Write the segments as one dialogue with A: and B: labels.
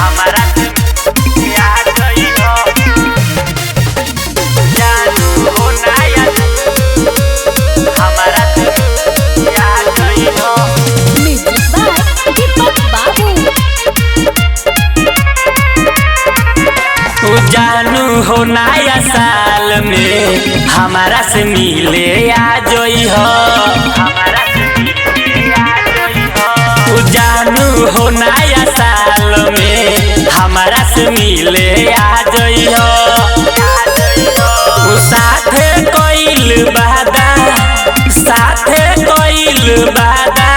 A: हमारा से प्यार गई हो जानू हो नया हमारा से प्यार गई हो।
B: म्यूजिक बाय दीपक बाबू।
A: जानू हो नया साल में हमारा से मिले आ जोई हो हमारा से मिले आ जोई हो। जानू हो नया साल में हमारा से मिले आ जोई हो। साथे कोइल बादा साथे कोइल बादा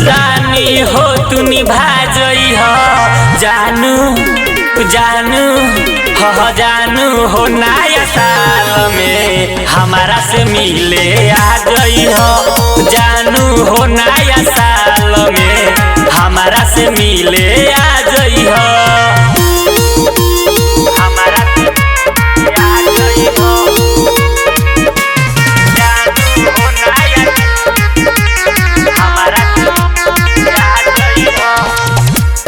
A: रानी हो तू निभा जोई हो। जानू जानू हो जानू हो नया साल में हमारा से मिले आ गई हो। जानू हो नया साल में हमारा से मिले आ गई हो हमारा से आ गई हो। जानू हो नया हमारा से आ गई हो।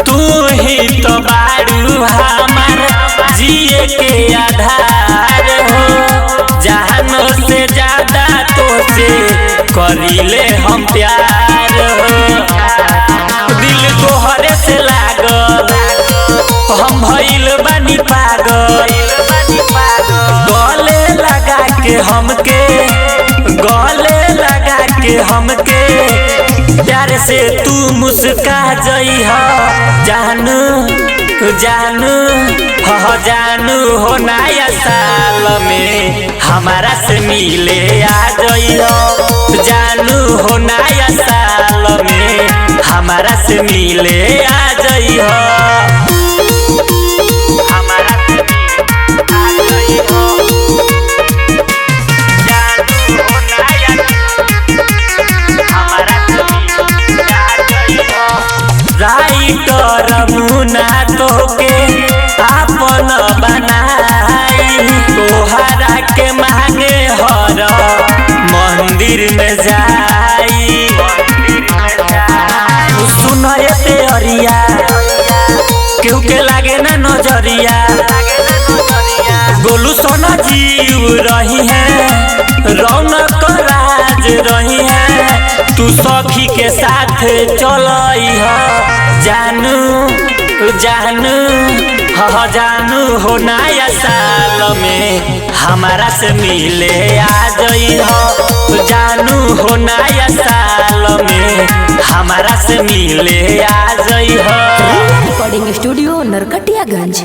A: तू ही तो बारू हमार जिए के आधार हो। जहानों से ज्यादा तो से करीले हम प्यार हो। दिल तोहरे से लागल हम भइल बानी पागल। गले लगा के हमके गले लगा के हमके प्यार से तू मुस्का जई हो। जानू जानू हो जानू हो नया साल में हमारा से मिले आ गई हो। जानू हो नया साल में हमारा से मिले आ गई हो हमारा से आ गई हो। जानू हो नया हमारा से आ गई हो। राइटर मुना तोके आपन बनाई तोहरा के मांगे हर मंदिर में जाई। सुनए ते अरिया केहू के लागे ना नजरिया। गोलू सोना जीव रही है रौनक राज रही है। तू सखी के साथ चलई हो। जानू जानू हो जानू हो नया साल में हमारा से मिले आ गई हो। जानू हो नया साल में हमारा से मिले आ गई हो।
B: Recording studio Narkatiaganj.